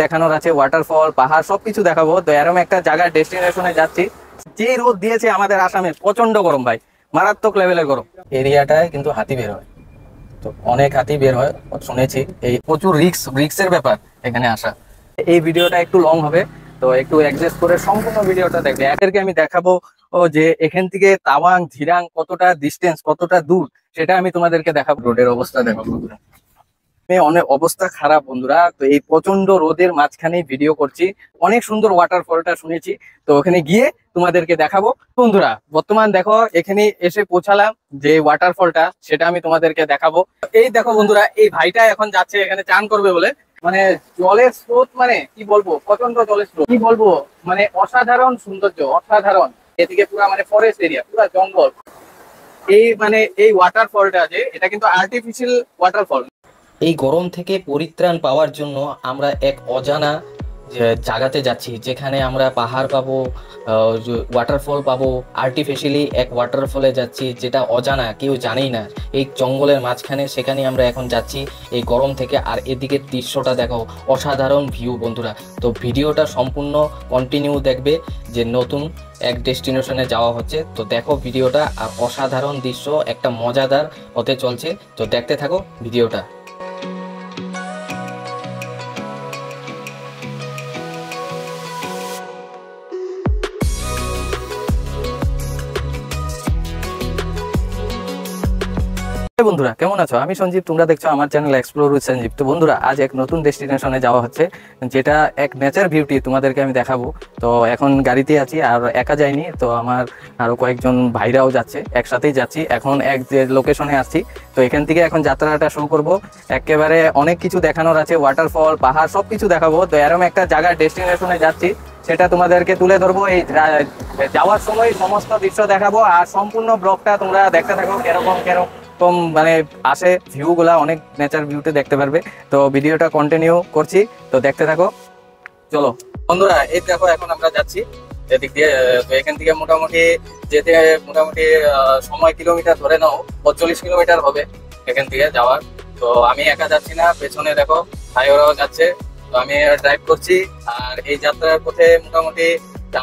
দেখানোর আছে, ওয়াটারফল, পাহাড় সবকিছু দেখাবো। তো এরকম একটা জায়গার ডেস্টিনেশনে যাচ্ছি। যে রোদ দিয়েছে আমাদের আসামে, প্রচন্ড গরম ভাই, মারাত্মক লেভেলের গরম। এরিয়াটায় কিন্তু হাতি বের হয়, তো অনেক হাতি বের হয় শুনেছি। এই প্রচুর রিক্সের ব্যাপার এখানে আসা। এই ভিডিওটা একটু লং হবে, তো একটু অ্যাডজাস্ট করে সম্পূর্ণ ভিডিওটা দেখবে। এদেরকে আমি দেখাবো যে এখান থেকে তাওয়াং ধিরাং কতটা ডিস্টেন্স, কতটা দূর, সেটা আমি তোমাদেরকে দেখাবো। রোডের অবস্থা দেখো বন্ধুরা, অনেক অবস্থা খারাপ বন্ধুরা। তো এই প্রচন্ড রোদের মাঝখানে ভিডিও করছি। অনেক সুন্দর ওয়াটারফলটা শুনেছি, তো ওখানে গিয়ে তোমাদেরকে দেখাবো বন্ধুরা। বর্তমান দেখো এখানে এসে পৌঁছালাম, যে ওয়াটারফলটা সেটা আমি তোমাদেরকে দেখাবো। এই দেখো বন্ধুরা, এই ভাইটা এখন যাচ্ছে এখানে চান করবে বলে। মানে জলের স্রোত, মানে কি বলবো, প্রচন্ড জলের স্রোত, কি বলবো, মানে অসাধারণ সৌন্দর্য, অসাধারণ। এদিকে পুরা মানে ফরেস্ট এরিয়া, পুরা জঙ্গল। এই ওয়াটারফলটা আছে, এটা কিন্তু আর্টিফিশিয়াল ওয়াটারফল। এই গরম থেকে পরিত্রাণ পাওয়ার জন্য আমরা এক অজানা জায়গাতে যাচ্ছি, যেখানে আমরা পাহাড় পাবো, ওয়াটারফল পাবো। আর্টিফিশিয়ালি এক ওয়াটারফলে যাচ্ছি, যেটা অজানা, কেউ জানেই না। এই জঙ্গলের মাঝখানে, সেখানে আমরা এখন যাচ্ছি এই গরম থেকে। আর এদিকে দৃশ্যটা দেখো, অসাধারণ ভিউ বন্ধুরা। তো ভিডিওটা সম্পূর্ণ কন্টিনিউ দেখবে, যে নতুন এক ডেস্টিনেশনে যাওয়া হচ্ছে। তো দেখো ভিডিওটা, আর অসাধারণ দৃশ্য, একটা মজাদার হতে চলছে। তো দেখতে থাকো ভিডিওটা। বন্ধুরা কেমন আছো? আমি সঞ্জীব, তোমরা দেখছো আমার চ্যানেল এক্সপ্লোর উইথ সঞ্জীব। তো বন্ধুরা, আজ এক নতুন ডেস্টিনেশনে যাওয়া হচ্ছে, যেটা এক নেচার বিউটি তোমাদেরকে আমি দেখাবো। তো এখন গাড়িতে আছি, আর একা যাইনি, তো আমার আরো কয়েকজন ভাইরাও যাচ্ছে, একসাথেই যাচ্ছি। এখন এক যে লোকেশনে আসছি, তো এখান থেকে এখন যাত্রাটা শুরু করব। একেবারে অনেক কিছু দেখানোর আছে, ওয়াটারফল, পাহাড় সবকিছু দেখাবো। তো এরকম একটা জায়গার ডেস্টিনেশনে যাচ্ছি, সেটা তোমাদেরকে তুলে ধরবো। এই যাওয়ার সময় সমস্ত দৃশ্য দেখাবো, আর সম্পূর্ণ ব্লগটা তোমরা দেখতে থাকো। কেরকম মানে আসে ভিউ গুলা, অনেক নেচার ভিউতে দেখতে পারবে। তো ভিডিওটা কন্টিনিউ করছি, তো দেখতে থাকো। চলো বন্ধুরা, এই দেখো এখন আমরা যাচ্ছি এদিক দিয়ে। তো এখান থেকে মোটামুটি যেতে সময় কিলোমিটার ধরে নাও 45 কিলোমিটার হবে এখান থেকে যাওয়ার। তো আমি একা যাচ্ছি না, পেছনে দেখো ভাইওরাও যাচ্ছে। তো আমি ড্রাইভ করছি, আর এই যাত্রার পথে মোটামুটি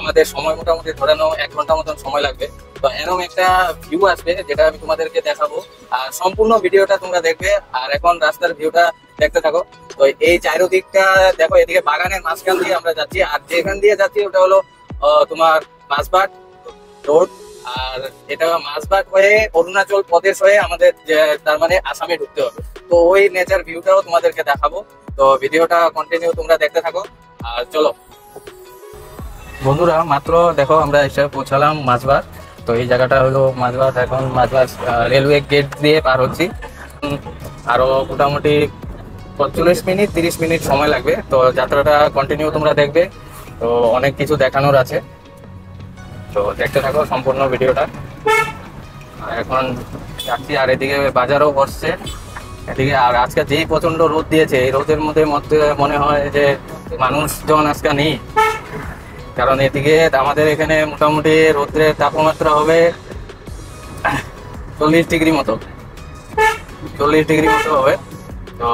আমাদের সময় ধরে নাও 1 ঘন্টা মতন সময় লাগবে। তো এরকম একটা ভিউ আসবে, যেটা আমি তোমাদেরকে দেখাবো, আর সম্পূর্ণ ভিডিওটা তোমরা দেখবে। আর এখন রাস্তার ভিউটা দেখতে থাকো। তো এই চারিদিকটা দেখো, এদিকে বাগানের মাঝখান দিয়ে আমরা যাচ্ছি, আর যেখান দিয়ে যাচ্ছি ওটা হলো তোমার মাঝবাট রোড। আর এটা মাঝবাট হয়ে অরুণাচল প্রদেশ হয়ে আমাদের তার মানে আসামে ঢুকতে হবে। তো ওই নেচার ভিউটাও তোমাদেরকে দেখাবো। তো ভিডিওটা কন্টিনিউ তোমরা দেখতে থাকো, আর চলো বন্ধুরা। মাত্র দেখো আমরা এসে পৌঁছালাম মাঝবাট। তো এই জায়গাটা হলো মাঝবাট। এখন মাঝবাট রেলওয়ে গেট দিয়ে পার হচ্ছি। আরো মোটামুটি 45 মিনিট 30 মিনিট সময় লাগবে। তো যাত্রাটা কন্টিনিউ তোমরা দেখবে, তো অনেক কিছু দেখানোর আছে। তো দেখতে থাকো সম্পূর্ণ ভিডিওটা। এখন যাচ্ছি, আর এদিকে বাজারও বসছে এদিকে। আর আজকে যেই প্রচন্ড রোদ দিয়েছে, এই রোদের মধ্যে মনে হয় যে মানুষজন আজকে নেই। কারণ এদিকে আমাদের এখানে মোটামুটি রোদ্রের তাপমাত্রা হবে 40 ডিগ্রি মতো হবে। তো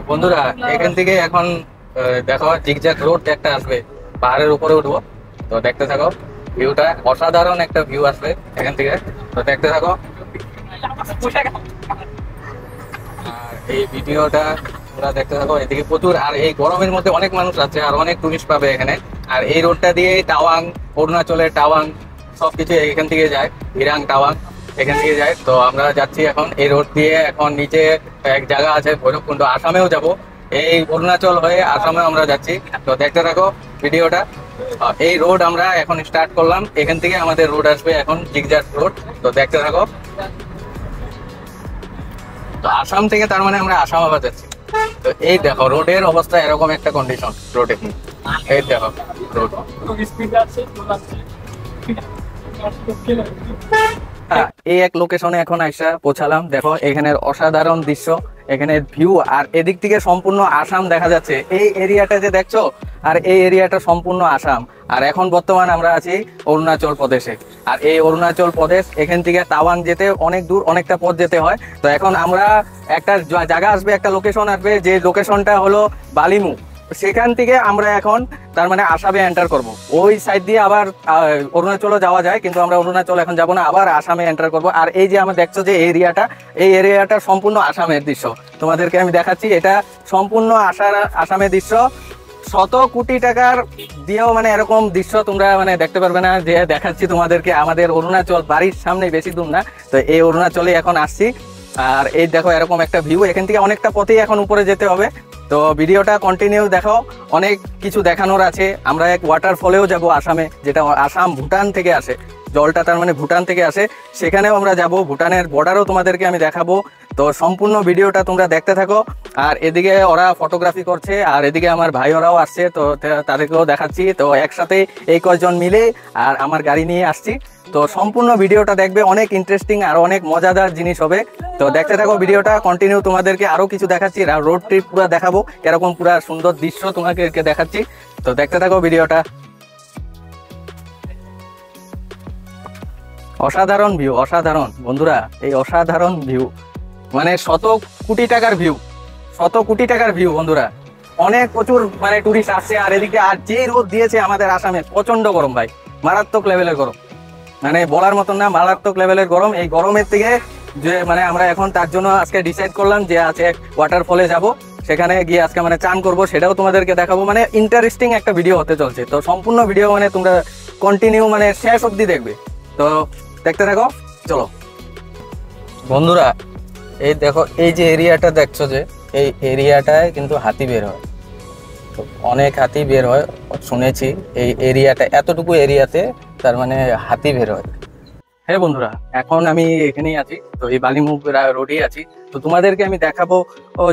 বন্ধুরা, এখান থেকে এখন দেখো জিগজ্যাগ রোড একটা আসবে, পাহাড়ের উপরে উঠবো। তো দেখতে থাকো ভিউটা, অসাধারণ একটা ভিউ আসবে এখান থেকে। তো দেখতে থাকো, আর এই ভিডিওটা তোমরা দেখতে থাকো। এদিকে প্রচুর, আর এই গরমের মধ্যে অনেক মানুষ আছে, আর অনেক টুরিস্ট পাবে এখানে। আর এই রোডটা দিয়ে টাওয়াং, অরুণাচলের টাওয়াং সবকিছু এখান থেকে যায়, ধিরাং টাওয়াং এখান থেকে যায়। তো আমরা যাচ্ছি এখন এই রোড দিয়ে। এখন নিচে এক জায়গা আছে ভৈরবকুণ্ড, আসামেও যাব। এই অরুণাচল হয়ে আসামেও আমরা যাচ্ছি। তো দেখতে থাকো ভিডিওটা। এই রোড আমরা এখন স্টার্ট করলাম, এখান থেকে আমাদের রোড আসবে এখন জিগজ্যাগ রোড। তো দেখতে থাকো। তো আসাম থেকে তার মানে আমরা আসামাবাদ যাচ্ছি। তো এই দেখো রোডের অবস্থা, এরকম একটা কন্ডিশন রোডে। এই দেখো রোড। এই এক লোকেশনে এখন আইসা পৌঁছালাম। দেখো এখানের অসাধারণ দৃশ্য, এখানের ভিউ, আর এদিক থেকে সম্পূর্ণ আসাম দেখা যাচ্ছে। এই এরিয়াটা যে দেখছো, আর এই এরিয়াটা সম্পূর্ণ আসাম। আর এখন বর্তমান আমরা আছি অরুণাচল প্রদেশে। আর এই অরুণাচল প্রদেশ এখান থেকে তাওয়াং যেতে অনেক দূর, অনেকটা পথ যেতে হয়। তো এখন আমরা একটা জায়গা আসবে, একটা লোকেশন আসবে, যে লোকেশনটা হলো বালিমু। সেখান থেকে আমরা এখন তার মানে আসামে এন্টার করব। ওই সাইড দিয়ে আবার অরুণাচলও যাওয়া যায়, কিন্তু আমরা অরুণাচল এখন যাব না, আবার আসামে এন্টার করব। আর এই যে আমরা দেখছো যে এরিয়াটা, এই এরিয়াটা সম্পূর্ণ আসামের দৃশ্য তোমাদেরকে আমি দেখাচ্ছি। এটা সম্পূর্ণ আসামের দৃশ্য। শত কোটি টাকার দিয়েও মানে এরকম দৃশ্য তোমরা মানে দেখতে পারবে না। যে দেখাচ্ছি তোমাদেরকে আমাদের অরুণাচল বাড়ির সামনে, বেশি দূর না। তো এই অরুণাচলে এখন আসছি। আর এই দেখো এরকম একটা ভিউ, এখান থেকে অনেকটা পথেই এখন উপরে যেতে হবে। তো ভিডিওটা কন্টিনিউ দেখো, অনেক কিছু দেখানোর আছে। আমরা এক ওয়াটারফলেও যাব আসামে, যেটা আসাম ভুটান থেকে আসে, জলটা তার মানে ভুটান থেকে আসে, সেখানেও আমরা যাব। ভুটানের বর্ডারও তোমাদেরকে আমি দেখাবো। তো সম্পূর্ণ ভিডিওটা তোমরা দেখতে থাকো। আর এদিকে ওরা ফটোগ্রাফি করছে, আর এদিকে আমার ভাই ওরাও আসছে, তো তাদেরকেও দেখাচ্ছি। তো একসাথে এই কয়জন মিলে আর আমার গাড়ি নিয়ে আসছি। তো সম্পূর্ণ ভিডিওটা দেখবে, অনেক ইন্টারেস্টিং আর অনেক মজাদার জিনিস হবে। তো দেখতে থাকো ভিডিওটা কন্টিনিউ। তোমাদেরকে আরো কিছু দেখাচ্ছি, রোড ট্রিপ পুরো দেখাবো, এরকম পুরো সুন্দর দৃশ্য তোমাদেরকে দেখাচ্ছি। তো দেখতে থাকো ভিডিওটা। অসাধারণ ভিউ, অসাধারণ বন্ধুরা, এই অসাধারণ ভিউ মানে শত কোটি টাকার ভিউ, শত কোটি টাকার ভিউ বন্ধুরা। অনেক প্রচুর মানে টুরিস্ট আসছে। আর এদিকে আর যে রোদ দিয়েছে আমাদের আসামে, প্রচন্ড গরম ভাই, মারাত্মক লেভেলের গরম, মানে বলার মতন না, মারাত্মক লেভেলের গরম। এই গরমের থেকে যে মানে আমরা এখন তার জন্য আজকে ডিসাইড করলাম যে আছে ওয়াটারফলে যাব, সেখানে গিয়ে আজকে মানে চান করব, সেটাও তোমাদেরকে দেখাবো। মানে ইন্টারেস্টিং একটা ভিডিও হতে চলছে। তো সম্পূর্ণ ভিডিও মানে তোমরা কন্টিনিউ মানে শেষ অবধি দেখবে। তো দেখতে থাকো, চলো বন্ধুরা। এই দেখো এই যে এরিয়াটা দেখছো, যে এই এরিয়াটায় কিন্তু হাতি বের হয়, তো অনেক হাতি বের হয় শুনেছি। এই এরিয়াটা, এতটুকু এরিয়াতে তার মানে হাতি বের হয়। হ্যাঁ বন্ধুরা, এখন আমি এখানেই আছি, তো এই বালিমু রোডেই আছি। তো তোমাদেরকে আমি দেখাবো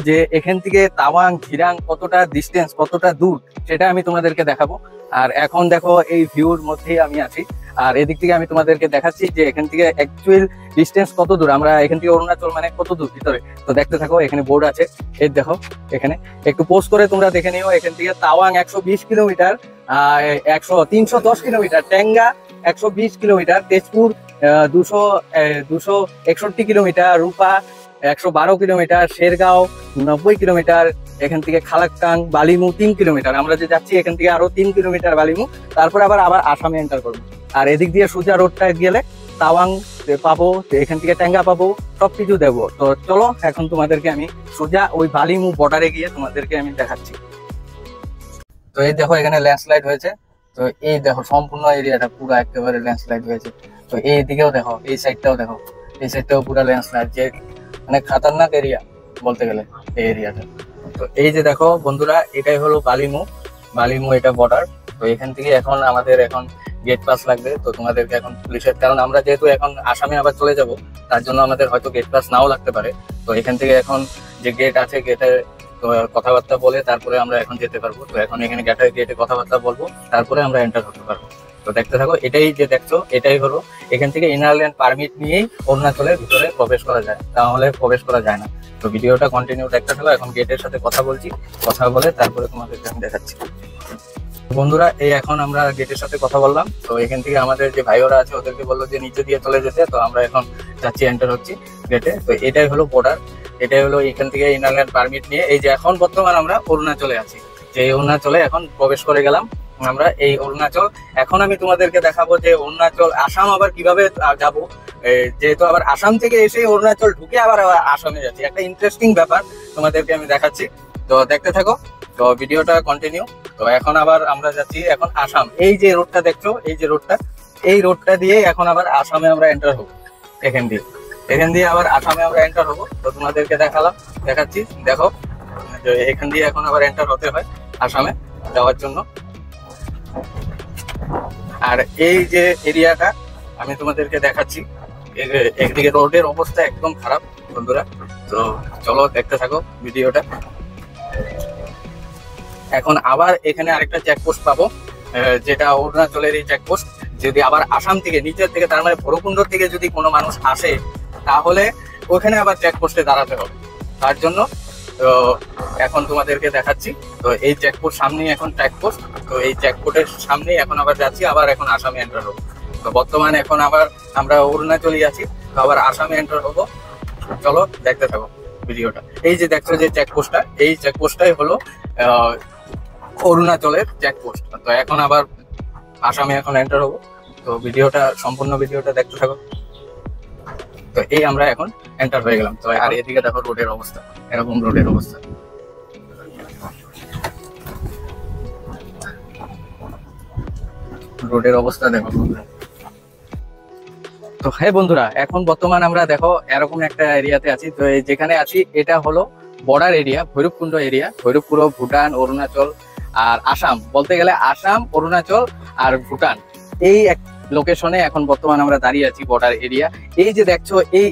যে এখান থেকে তাওয়াং ঝিরাং কতটা ডিস্টেন্স, কতটা দূর, সেটা আমি তোমাদেরকে দেখাবো। আর এখন দেখো এই ভিউর মধ্যেই আমি আছি। আর এদিক থেকে আমি তোমাদেরকে দেখাচ্ছি যে এখান থেকে অ্যাকচুয়াল ডিস্টেন্স কত দূর, আমরা এখান থেকে অরুণাচল মানে কত দূর ভিতরে। তো দেখতে থাকো, এখানে বোর্ড আছে, এই দেখো এখানে একটু পোস্ট করে তোমরা দেখে নিও। এখান থেকে Tawang 120 kilometre, 310 kilometre, Tenga 120 kilometre, Tezpur 261 kilometre, Rupa 112 kilometre, Shergaon 90 kilometre, এখান থেকে খালাক্কাং বালিমু 3 কিলোমিটার। আমরা যে যাচ্ছি এখান থেকে আরো 3 কিলোমিটার বালিমু, তারপর আবার আসামে এন্টার করবো। আর এদিক দিয়ে সোজা রোডটা গেলে তাওয়াং পাবো, এখান থেকে টেঙ্গা পাবো, সবকিছু দেবো। তো চলো এখন তোমাদেরকে আমি সোজা ওই বালিমু বর্ডারে গিয়ে তোমাদেরকে আমি দেখাচ্ছি। তো এই দেখো এখানে ল্যান্ডস্লাইড হয়েছে। তো এই দেখো সম্পূর্ণ এরিয়াটা পুরো একেবারে ল্যান্ডস্লাইড হয়েছে। তো এই দিকেও দেখো, এই সাইডটাও দেখো, এই সাইডটাও পুরো ল্যান্ডস্লাইড, যে মানে খাতারনাক এরিয়া বলতে গেলে এই এরিয়াটা। তো এই যে দেখো বন্ধুরা, এটাই হলো বালিমু, বালিমু এটা বর্ডার। তো এখান থেকে এখন আমাদের এখন গেট পাস লাগবে। তো তোমাদেরকে এখন পুলিশের, কারণ আমরা যেহেতু এখন আসামে আবার চলে যাব, তার জন্য আমাদের হয়তো গেট পাস নাও লাগতে পারে। তো এখান থেকে এখন যে গেট আছে, গেটে তো কথাবার্তা বলে তারপরে আমরা এখন যেতে পারবো। তো এখন এখানে গেটে কথাবার্তা বলবো, তারপরে আমরা এন্টার করতে পারবো। তো দেখতে থাকো, এটাই যে দেখছো এটাই হলো, এখান থেকে ইনারল্যান্ড পারমিট নিয়েই অরুণাচলের ভিতরে প্রবেশ করা যায়, তাহলে প্রবেশ করা যায় না। তো ভিডিওটা কন্টিনিউ দেখতে থাকো। এখন গেটের সাথে কথা বলছি, কথা বলে তারপরে তোমাদেরকে আমি দেখাচ্ছি। বন্ধুরা এই এখন আমরা গেটের সাথে কথা বললাম। তো এখান থেকে আমাদের যে ভাইওরা আছে ওদেরকে বললো যে নিচে দিয়ে চলে যেতে। তো আমরা এখন যাচ্ছি, এন্টার হচ্ছি গেটে। তো এটাই হলো বর্ডার, এটাই হলো এখান থেকে ইনারল্যান্ড পারমিট নিয়ে এই যে এখন বর্তমান আমরা অরুণাচলে আছি। যে অরুণাচলে এখন প্রবেশ করে গেলাম আমরা, এই অরুণাচল। এখন আমি তোমাদেরকে দেখাবো যে অরুণাচল আসাম আবার কিভাবে যাব, যেহেতু আবার আসাম থেকে এসে অরুণাচল ঢুকে আবার আসামে যাচ্ছি, একটা ইন্টারেস্টিং ব্যাপার তোমাদেরকে আমি দেখাচ্ছি। তো দেখতে থাকো, তো ভিডিওটা কন্টিনিউ। তো এখন আবার আমরা যাচ্ছি এখন আসাম। এই যে রোডটা দেখছো, এই যে রোডটা, এই রোডটা দিয়ে এখন আবার আসামে আমরা এন্টার হবো। এখান দিয়ে আবার আসামে আমরা এন্টার হবো। তো তোমাদেরকে দেখাচ্ছি, দেখো এখান দিয়ে এখন আবার এন্টার হতে হয় আসামে যাওয়ার জন্য। আর এই যে এরিয়াটা আমি তোমাদেরকে দেখাচ্ছি, একদিকে রোডের অবস্থা একদম খারাপ বন্ধুরা। তো চলো দেখতে থাকো ভিডিওটা। এখন আবার এখানে আরেকটা চেকপোস্ট পাবো, যেটা অরুণাচলের এই চেকপোস্ট। যদি আবার আসাম থেকে নিচের থেকে, তার মানে ভৈরবকুণ্ড থেকে যদি কোনো মানুষ আসে, তাহলে ওখানে আবার চেকপোস্টে দাঁড়াতে হবে। তার জন্য তো এখন তোমাদেরকে দেখাচ্ছি। তো এই চেকপোস্ট সামনেই এখন চেকপোস্ট, তো এই চেকপোস্টের সামনেই এখন আবার যাচ্ছি, আবার এখন আসামে এন্টার হবো। তো বর্তমানে এখন আবার আমরা অরুণাচলে আছি, তো আবার আসামে এন্টার হবো। চলো দেখতে থাকো ভিডিওটা। এই যে দেখছো যে চেকপোস্টটা, এই চেকপোস্টটাই হলো অরুণাচলের চেকপোস্ট। তো এখন আবার আসামে এখন এন্টার হবো। তো ভিডিওটা, সম্পূর্ণ ভিডিওটা দেখতে থাকো। তো এই আমরা এখন এন্টার হয়ে গেলাম। তো আর এদিকে দেখো রোডের অবস্থা, এরকম রোডের অবস্থা। রোডের অবস্থা দেখো। তো হ্যাঁ বন্ধুরা, এখন বর্তমান আমরা দেখো এরকম একটা এরিয়াতে আছি। তো যেখানে আছি এটা হলো border area, Bhairabkunda area. Bhairabkunda, Bhutan, Arunachal আর আসাম, বলতে গেলে আসাম, অরুণাচল আর ভুটান, এই এক লোকেশনে এখন বর্তমান আমরা দাঁড়িয়ে আছি, বর্ডার এরিয়া। এই যে দেখছো এই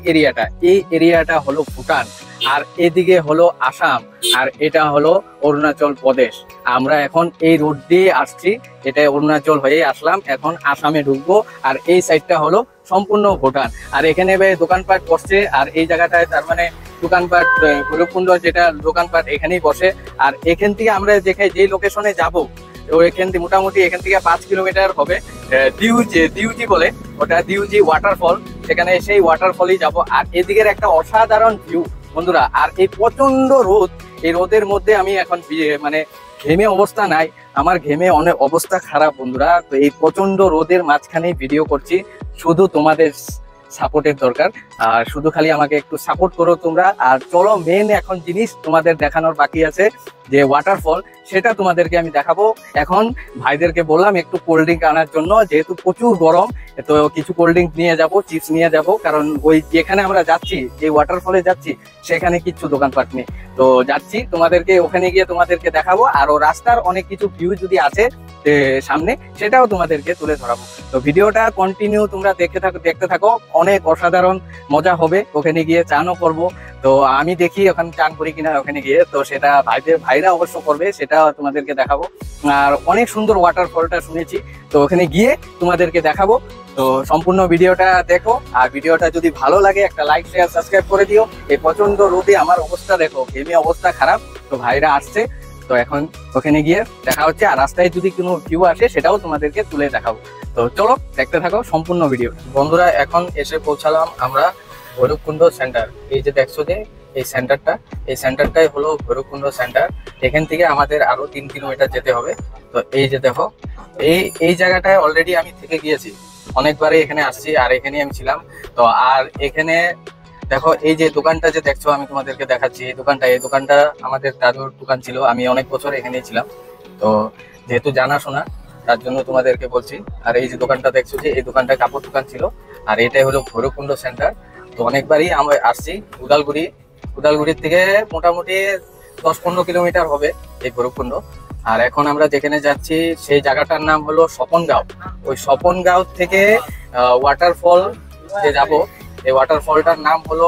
এরিয়াটা হলো ভুটান, আর এদিকে হলো আসাম, আর এটা হলো অরুণাচল প্রদেশ। আমরা এখন এই রোড দিয়ে আসছি, এটা অরুণাচল হয়ে আসলাম, এখন আসামে ঢুকবো। আর এই সাইডটা হলো সম্পূর্ণ ভুটান। আর এখানে দোকানপাট বসছে, আর এই জায়গাটায় তার মানে দোকানপাট, ভৈরবকুণ্ড যেটা দোকানপাট এখানেই বসে। আর এখান থেকে আমরা যে লোকেশনে যাব, এখান থেকে মোটামুটি এখান থেকে 5 কিলোমিটার হবে দিউজি বলে, ওটা দিউজি ওয়াটারফল। সেখানে সেই ওয়াটারফলই যাব। আর এদিকের একটা অসাধারণ ভিউ বন্ধুরা। আর এই প্রচন্ড রোদ, এই রোদের মধ্যে আমি এখন মানে ঘেমে অবস্থা নাই, আমার ঘেমে অনেক অবস্থা খারাপ বন্ধুরা। তো এই প্রচন্ড রোদের মাঝখানে ভিডিও করছি, শুধু তোমাদের সাপোর্টের দরকার। আর শুধু খালি আমাকে একটু সাপোর্ট করো তোমরা। আর চলো মেন এখন জিনিস তোমাদের দেখানোর বাকি আছে, যে ওয়াটারফল, সেটা তোমাদেরকে আমি দেখাবো। এখন ভাইদেরকে বললাম একটু কোল্ড ড্রিঙ্ক আনার জন্য, যেহেতু প্রচুর গরম। তো কিছু কোল্ড ড্রিঙ্ক নিয়ে যাব, চিপস নিয়ে যাব, কারণ ওই যেখানে আমরা যাচ্ছি, যে ওয়াটারফলে যাচ্ছি, সেখানে কিছু দোকানপাট নেই। তো যাচ্ছি, তোমাদেরকে ওখানে গিয়ে তোমাদেরকে দেখাবো। আর ও রাস্তার অনেক কিছু ভিউ যদি আছে সামনে, সেটাও তোমাদেরকে তুলে ধরাবো। তো ভিডিওটা কন্টিনিউ তোমরা দেখতে থাকো, অনেক অসাধারণ মজা হবে। ওখানে গিয়ে চানও করবো। তো আমি দেখি ওখানে চান করি কিনা ওখানে গিয়ে, তো সেটা ভাইরা অবশ্য করবে, সেটা তোমাদেরকে দেখাবো। আর অনেক সুন্দর ওয়াটারফলটা শুনেছি, তো ওখানে গিয়ে তোমাদেরকে দেখাবো। তো সম্পূর্ণ ভিডিওটা দেখো। আর ভিডিওটা যদি ভালো লাগে একটা লাইক, শেয়ার, সাবস্ক্রাইব করে দিও। এই প্রচন্ড রোদে আমার অবস্থা দেখো, ঘেমে অবস্থা খারাপ। তো ভাইরা আসছে, তো এখন ওখানে গিয়ে দেখা হচ্ছে। আর রাস্তায় যদি কোনো ভিউ আসে, সেটাও তোমাদেরকে তুলে দেখাবো। তো চলো দেখতে থাকো সম্পূর্ণ ভিডিও। বন্ধুরা, এখন এসে পৌঁছালাম আমরা ভৈরবকুণ্ড সেন্টার। এই যে দেখছো যে এই সেন্টারটাই হলো ভৈরবকুণ্ড সেন্টার। এখান থেকে আমাদের আরো 3 কিলোমিটার যেতে হবে। তো এই যে দেখো, এই জায়গাটায় অলরেডি আমি থেকে গিয়েছি, অনেকবারই এখানে আসছি, আর এখানে আমি ছিলাম। তো আর এখানে দেখো, এই যে দোকানটা যে দেখছো, আমি তোমাদেরকে দেখাচ্ছি। এই দোকানটা আমাদের দাদুর দোকান ছিল, আমি অনেক বছর এখানেই ছিলাম। তো যেহেতু জানাশোনা, তার জন্য তোমাদেরকে বলছি। আর এই যে দোকানটা দেখছো, যে এই দোকানটা কাপড় দোকান ছিল। আর এটাই হলো ভৈরবকুণ্ড সেন্টার। তো অনেকবারই আমরা আসছি। উদালগুড়ির থেকে মোটামুটি 10-15 কিলোমিটার হবে এই ভৈরবকুণ্ড। আর এখন আমরা যেখানে যাচ্ছি, সেই জায়গাটার নাম হলো স্বপনগাঁও। ওই স্বপনগাঁও থেকে ওয়াটারফল যে যাব, এই ওয়াটারফলটার নাম হলো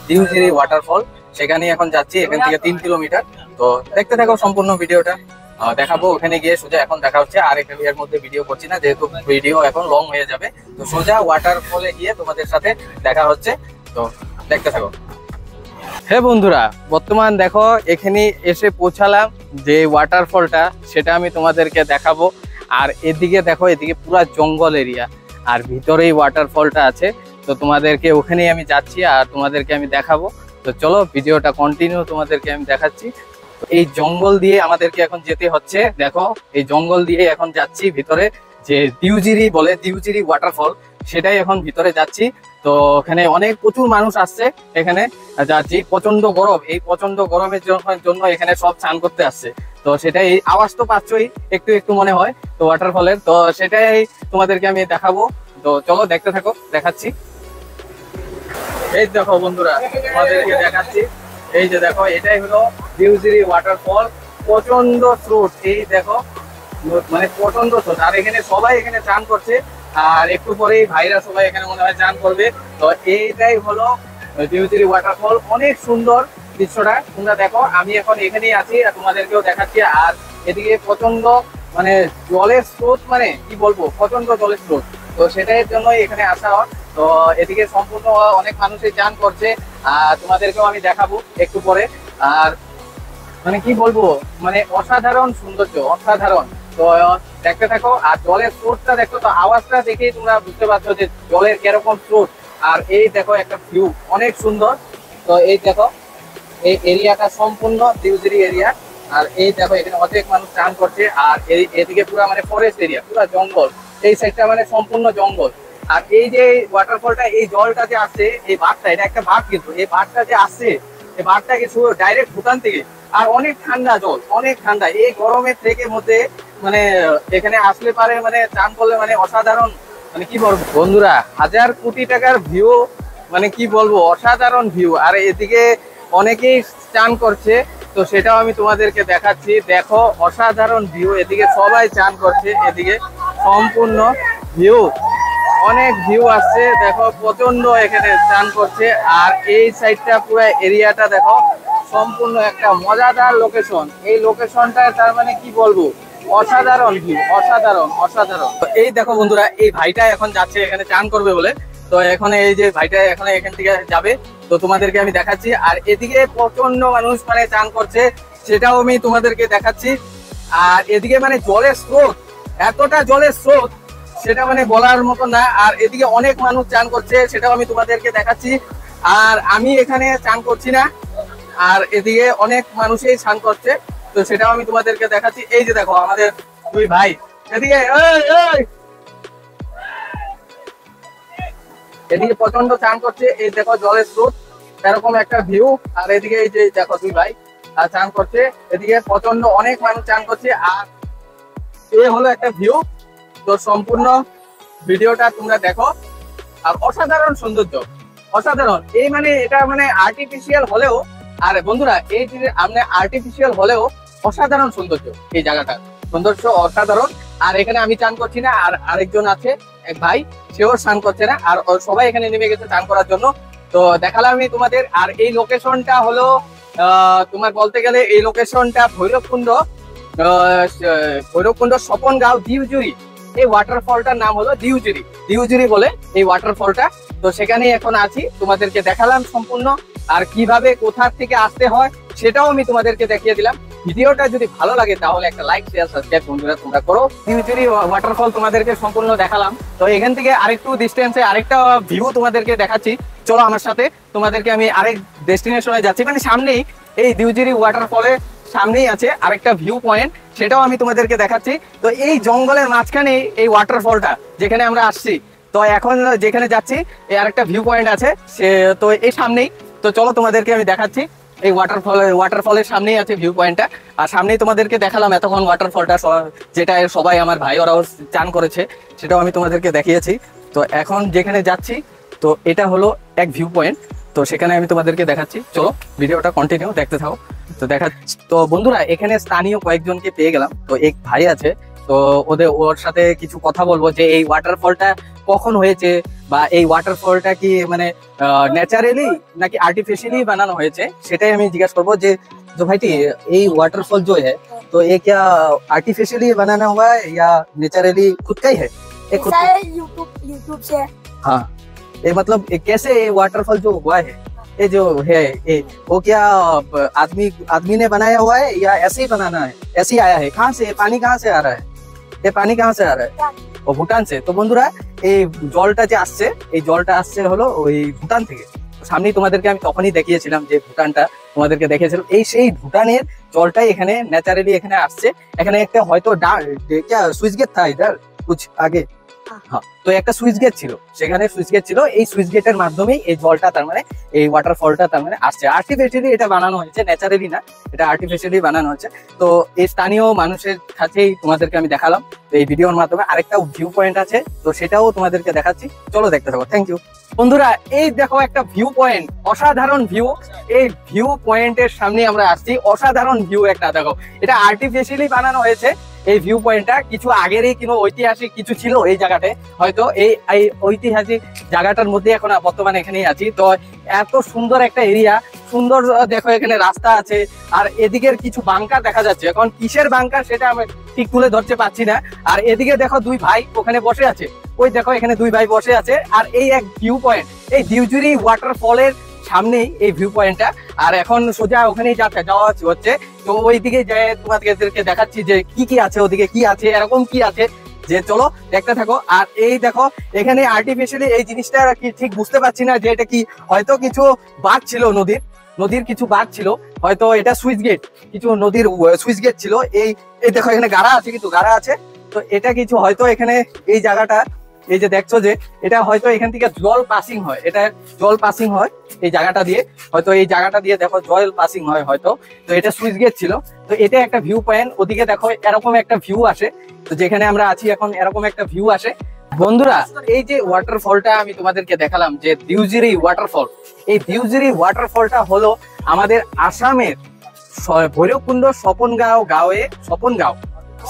দিউজিরি ওয়াটারফল। সেখানে এখন যাচ্ছি, এখান থেকে 3 কিলোমিটার। তো দেখতে থাকো সম্পূর্ণ ভিডিওটা, দেখাবো ওখানে গিয়ে। সোজা এখন দেখা হচ্ছে, আর এখানে এর মধ্যে ভিডিও করছি না, যেহেতু ভিডিও এখন লং হয়ে যাবে। তো সোজা ওয়াটারফলে গিয়ে তোমাদের সাথে দেখা হচ্ছে। তো দেখতে থাকো। হ্যাঁ বন্ধুরা, বর্তমান দেখো এখানে এসে পৌঁছালাম, যে ওয়াটারফলটা, সেটা আমি তোমাদেরকে দেখাবো। আর এদিকে দেখো, এদিকে পুরা জঙ্গল এরিয়া, আর ভিতরেই ওয়াটারফলটা আছে। তো তোমাদেরকে ওখানেই আমি যাচ্ছি, আর তোমাদেরকে আমি দেখাবো। তো চলো ভিডিওটা কন্টিনিউ তোমাদেরকে আমি দেখাচ্ছি। এই জঙ্গল দিয়ে আমাদেরকে এখন যেতে হচ্ছে। দেখো, এই জঙ্গল দিয়ে এখন যাচ্ছি ভিতরে, যে দিউজিরি ওয়াটারফল, সেটাই এখন ভিতরে যাচ্ছি। তো ওখানে প্রচুর মানুষ আসছে এখানে যাচ্ছি। প্রচন্ড গরম, এই প্রচন্ড গরমের জন্য এখানে সব স্নান করতে আসছে। তো সেটাই, আওয়াজ তো পাচ্ছই একটু একটু মনে হয়, তো ওয়াটারফলের। তো সেটাই তোমাদেরকে আমি দেখাবো। তো চলো দেখতে থাকো, দেখাচ্ছি। এই দেখো বন্ধুরা, তোমাদেরকে দেখাচ্ছি। এই যে দেখো, এটাই হলো দিউজিরি ওয়াটারফল। প্রচন্ড স্রোত, এই দেখো, মানে প্রচন্ড স্রোত। আর এখানে সবাই এখানে চান করছে, আর একটু পরেই ভাইরা সবাই এখানে মনে হয় চান করবে। তো এইটাই হলো দিউজিরি ওয়াটারফল, অনেক সুন্দর। দৃশ্যটা তোমরা দেখো। আমি এখন এখানেই আছি আর তোমাদেরকেও দেখাচ্ছি। আর এদিকে প্রচন্ড মানে জলের স্রোত, মানে কি বলবো, প্রচন্ড জলের স্রোত। তো সেটার জন্য এখানে আসা হয়। তো এদিকে সম্পূর্ণ অনেক মানুষই চান করছে, আর তোমাদেরকেও আমি দেখাবো একটু পরে। আর মানে কি বলবো, মানে অসাধারণ সৌন্দর্য, অসাধারণ। তো দেখতে থাকো। আর জলের স্রোতটা দেখো, তো আওয়াজটা দেখেই তোমরা বুঝতে পারছো যে জলের কিরকম স্রোত। আর এই দেখো একটা ভিউ অনেক সুন্দর। তো এই দেখো এই এরিয়াটা সম্পূর্ণ দিউজুরি এরিয়া। আর এই দেখো এখানে অনেক মানুষ চান করছে। আর এদিকে পুরো মানে ফরেস্ট এরিয়া, পুরো জঙ্গল। এই সাইডটা মানে সম্পূর্ণ জঙ্গল। আর এই যে ওয়াটারফলটা, এই জলটা যে আসছে, এই বাঁধটা, এটা একটা বাঁধ, কিন্তু এই বাঁধটা যে আসছে, এই বাঁধটা কিছু ডাইরেক্ট ভুটান থেকে। আর অনেক ঠান্ডা জল, অনেক ঠান্ডা। এই গরমের থেকে মধ্যে মানে এখানে আসলে পারে মানে চান করলে মানে অসাধারণ, মানে কি বলবো বন্ধুরা, 1000 কোটি টাকার ভিউ, মানে কি বলবো, অসাধারণ ভিউ। আর এদিকে অনেকেই চান করছে, তো সেটাও আমি তোমাদেরকে দেখাচ্ছি। দেখো অসাধারণ ভিউ, এদিকে সবাই চান করছে, এদিকে সম্পূর্ণ ভিউ, অনেক ভিউ আসছে। দেখো প্রচন্ড এখানে চান করছে। আর এই সাইডটা পুরো এরিয়াটা দেখো, সম্পূর্ণ একটা মজাদার লোকেশন। এই লোকেশনটা তার মানে কি বলবো, অসাধারণ ভিউ, অসাধারণ অসাধারণ। তো এই দেখো বন্ধুরা, এই ভাইটা এখন যাচ্ছে এখানে চান করবে বলে। তো এখন এই যে ভাইটা এখন এখান থেকে যাবে, তো তোমাদেরকে আমি দেখাচ্ছি। আর এদিকে প্রচন্ড মানুষ মানে চান করছে, সেটাও আমি তোমাদেরকে দেখাচ্ছি। আর এদিকে মানে জলের স্রোত, এতটা জলের স্রোত, সেটা মানে বলার মতো না। আর এদিকে অনেক মানুষ চান করছে, সেটাও আমি তোমাদেরকে দেখাচ্ছি। আর আমি এখানে চান করছি না, আর এদিকে অনেক মানুষই চান করছে, তো সেটাও আমি তোমাদেরকে দেখাচ্ছি। এই যে দেখো আমাদের দুই ভাই এদিকে, এদিকে প্রচন্ড চান করছে। এই দেখো জলের স্রোত, এরকম একটা ভিউ। আর এদিকে এই যে দেখো দুই ভাই চান করছে, এদিকে প্রচন্ড অনেক মানুষ চান করছে। আর এই হলো একটা ভিউ। তো সম্পূর্ণ ভিডিওটা তোমরা দেখো। আর অসাধারণ সৌন্দর্য, অসাধারণ। এই মানে এটা মানে আর্টিফিশিয়াল হলেও, আর বন্ধুরা এই যে আমরা আর্টিফিশিয়াল হলেও অসাধারণ সৌন্দর্য, এই জায়গাটা সৌন্দর্য অসাধারণ। আর এখানে আমি চান করছি না, আর আরেকজন আছে এক ভাই, সেও স্নান করছে না। আর সবাই এখানে নেমে গেছে চান করার জন্য। তো দেখালাম আমি তোমাদের। আর এই লোকেশনটা হলো তোমার বলতে গেলে এই লোকেশনটা ভৈরবকুণ্ড, ভৈরবকুণ্ড স্বপনগাঁও দিউজুরি। এই ওয়াটারফলটার নাম হলো দিউজুরি, দিউজুরি বলে এই ওয়াটারফলটা। তো সেখানে এখন আছি, তোমাদেরকে দেখালাম সম্পূর্ণ। আর কিভাবে কোথা থেকে আসতে হয় সেটাও আমি তোমাদেরকে দেখিয়ে দিলাম। ভিডিওটা যদি ভালো লাগে তাহলে একটা লাইক, শেয়ার, সাবস্ক্রাইব বন্ধুরা তোমরা করো। দিউজুরি ওয়াটারফল তোমাদেরকে সম্পূর্ণ দেখালাম। তো এখান থেকে আরেকটু ডিস্টেন্সে আরেকটা ভিউ তোমাদেরকে দেখাচ্ছি, চলো আমার সাথে। তোমাদেরকে আমি আরেক ডেস্টিনেশনে যাচ্ছি, মানে সামনেই এই দিউজুরি ওয়াটারফলের সামনেই আছে আরেকটা ভিউ পয়েন্ট, সেটাও আমি তোমাদেরকে দেখাচ্ছি। তো এই জঙ্গলের মাঝখানে এই ওয়াটারফলটা যেখানে আমরা আসছি, তো এখন যেখানে যাচ্ছি এই আরেকটা ভিউ পয়েন্ট আছে, সে তো এই সামনেই। তো চলো তোমাদেরকে আমি দেখাচ্ছি। এই ওয়াটারফলের সামনেই আছে ভিউ পয়েন্টটা। আর সামনেই তোমাদেরকে দেখালাম এতক্ষণ ওয়াটারফলটা, যেটা সবাই আমার ভাই ওরাও চান করেছে, সেটাও আমি তোমাদেরকে দেখিয়েছি। তো এখন যেখানে যাচ্ছি, তো এটা হলো এক ভিউ পয়েন্ট। তো সেখানে আমি তোমাদেরকে দেখাচ্ছি, চলো ভিডিওটা কন্টিনিউ দেখতে থাকো। তো তো বন্ধুরা এখানে স্থানীয় কয়েকজনকে পেয়ে গেলাম। তো এক ভাই আছে, তো ওর সাথে কিছু কথা বলবো যে এই ওয়াটারফলটা কখন হয়েছে, বা এই ওয়াটারফলটা কি মানে ন্যাচারালি নাকি আর্टिफिशियली बनाना হয়েছে, সেটাই আমি জিজ্ঞাসা করবো। যে जो भाई ये वाटरफॉल जो है, तो ये क्या आर्टिफिशियली बनाना हुआ है या नेचुरली खुद का ही है? ये खुद यूट्यूब से। हाँ, ये मतलब कैसे ये वाटरफॉल जो हुआ है, ये जो है ये वो क्या आदमी ने बनाया हुआ है या ऐसे ही बनाना है, ऐसे ही आया है? कहाँ से पानी, कहाँ से आ रहा है ये पानी, कहाँ से आ रहा है? ও ভুটান সে। তো বন্ধুরা এই জলটা যে আসছে, এই জলটা আসছে হলো ওই ভুটান থেকে। সামনেই তোমাদেরকে আমি তখনই দেখিয়েছিলাম যে ভুটানটা তোমাদেরকে দেখিয়েছিলাম। এই সেই ভুটানের জলটাই এখানে ন্যাচারালি এখানে আসছে। এখানে একটা হয়তো সুইচ গেট থা ইধার কুছ আগে, হ্যাঁ, তো একটা সুইচ গেট ছিল, সেখানে সুইচ গেট ছিল। এই সুইচ গেটের মাধ্যমেই এই জলটা তার মানে এই ওয়াটারফলটা তার মানে আসছে। আর্টিফিশিয়ালি এটা বানানো হয়েছে, ন্যাচারালি না, এটা আর্টিফিশিয়ালি বানানো হচ্ছে। তো এই স্থানীয় মানুষের কাছেই তোমাদেরকে আমি দেখালাম। তো এই ভিডিওর মাধ্যমে আরেকটা ভিউ পয়েন্ট আছে, তো সেটাও তোমাদেরকে দেখাচ্ছি, চলো দেখতে থাকো। Thank you. বন্ধুরা এই দেখো একটা ভিউ পয়েন্ট, অসাধারণ ভিউ। এই ভিউ পয়েন্টের সামনে আমরা আসছি, অসাধারণ ভিউ একটা দেখো। এটা আর্টিফিশিয়ালি বানানো হয়েছে এই ভিউ পয়েন্টটা কিছু আগেরই কোনো ঐতিহাসিক কিছু ছিল এই জায়গাটায়, হয়তো এই ঐতিহাসিক জায়গাটার মধ্যে এখন বর্তমানে এখানেই আছি। তো এত সুন্দর একটা এরিয়া, সুন্দর দেখো এখানে রাস্তা আছে, আর এদিকের কিছু বাংকার দেখা যাচ্ছে। এখন কিসের বাংকার সেটা আমি ঠিক তুলে ধরতে পারছি না। আর এদিকে দেখো দুই ভাই ওখানে বসে আছে, ওই দেখো এখানে দুই ভাই বসে আছে। আর এই এক ভিউ পয়েন্ট, এই দিউজুরি ওয়াটারফলের সামনেই এই ভিউ পয়েন্টটা। আর এখন সোজা ওখানেই যাওয়া হচ্ছে। তো ওইদিকে যে তোমাদেরকে দেখাচ্ছি যে কি কি আছে, ওদিকে কি আছে, এরকম কি আছে, যে চলো দেখতে থাকো। আর এই দেখো এখানে আর্টিফিশিয়ালি এই জিনিসটা কি ঠিক বুঝতে পারছি না যে এটা কি, হয়তো কিছু বাঁধ ছিল, নদীর কিছু বাঁধ ছিল, হয়তো এটা সুইচ গেট, কিছু নদীর সুইচ গেট ছিল। এই দেখো এখানে গাড়া আছে, কিন্তু গাড়া আছে। তো এটা কিছু হয়তো এখানে এই জায়গাটা, এই যে দেখছো যে এটা হয়তো এখান থেকে জল পাসিং হয়, এটা জল পাসিং হয় এই জায়গাটা দিয়ে, হয়তো এই জায়গাটা দিয়ে দেখো জল পাসিং হয় হয়তো। তো এটা সুইচ গেট ছিল। তো এটা একটা ভিউ পয়েন্ট, ওদিকে দেখো এরকম একটা ভিউ আসে। তো যেখানে আমরা আছি এখন এরকম একটা ভিউ আসে। বন্ধুরা এই যে ওয়াটারফলটা আমি তোমাদেরকে দেখালাম, যে দিউজুরি ওয়াটারফল, এই দিউজুরি ওয়াটারফলটা হলো আমাদের আসামের ভৈরবকুণ্ড স্বপনগাঁও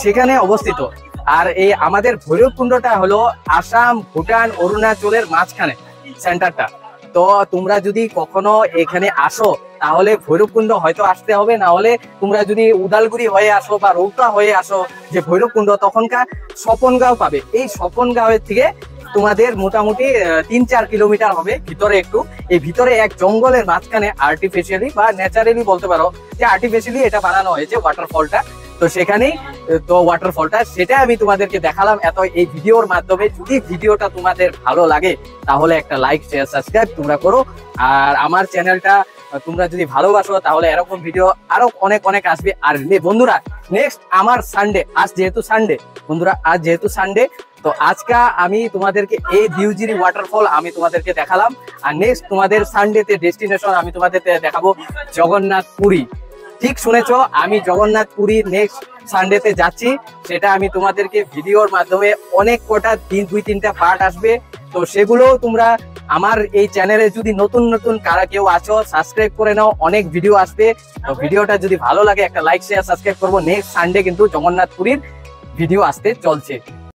সেখানে অবস্থিত। আর এই আমাদের ভৈরবকুণ্ডটা হলো আসাম, ভুটান, অরুণাচলের মাঝখানে সেন্টারটা। তো তোমরা যদি কখনো এখানে আসো তাহলে ভৈরবকুণ্ড হয়তো আসতে হবে, না হলে তোমরা যদি উদালগুড়ি হয়ে আসো বা রৌতা হয়ে আসো যে ভৈরবকুণ্ড, তখনকার স্বপনগাঁও পাবে। এই স্বপনগাঁওয়ের থেকে তোমাদের মোটামুটি 3-4 কিলোমিটার হবে ভিতরে একটু। এই ভিতরে এক জঙ্গলের মাঝখানে আর্টিফিশিয়ালি বা ন্যাচারালি বলতে পারো যে আর্টিফিশিয়ালি এটা বানানো হয়েছে ওয়াটারফলটা। তো সেখানেই তো ওয়াটারফলটা সেটা আমি তোমাদেরকে দেখালাম এই ভিডিওর মাধ্যমে। যদি ভিডিওটা তোমাদের ভালো লাগে তাহলে একটা লাইক, শেয়ার, সাবস্ক্রাইব তোমরা করো। আর আমার চ্যানেলটা তোমরা যদি ভালোবাসো তাহলে এরকম ভিডিও আরো অনেক আসবে। আর বন্ধুরা নেক্সট আমার সানডে, আজ যেহেতু সানডে, তো আজকে আমি তোমাদেরকে এই দিউজুরি ওয়াটারফল আমি তোমাদেরকে দেখালাম। আর নেক্সট তোমাদের সানডেতে ডেস্টিনেশন আমি তোমাদের দেখাবো জগন্নাথ পুরী। ঠিক শুনেছো, আমি জগন্নাথ পুরী নেক্সট সানডেতে যাচ্ছি। সেটা আমি তোমাদেরকে ভিডিওর মাধ্যমে অনেক কটা 2-3টা পার্ট আসবে। তো সেগুলো তোমরা আমার এই চ্যানেলে যদি নতুন কারা কেউ আছো সাবস্ক্রাইব করে নাও, অনেক ভিডিও আসবে। তো ভিডিওটা যদি ভালো লাগে একটা লাইক, শেয়ার, সাবস্ক্রাইব করবো। নেক্সট সানডে কিন্তু জগন্নাথ পুরীর ভিডিও আসতে চলছে।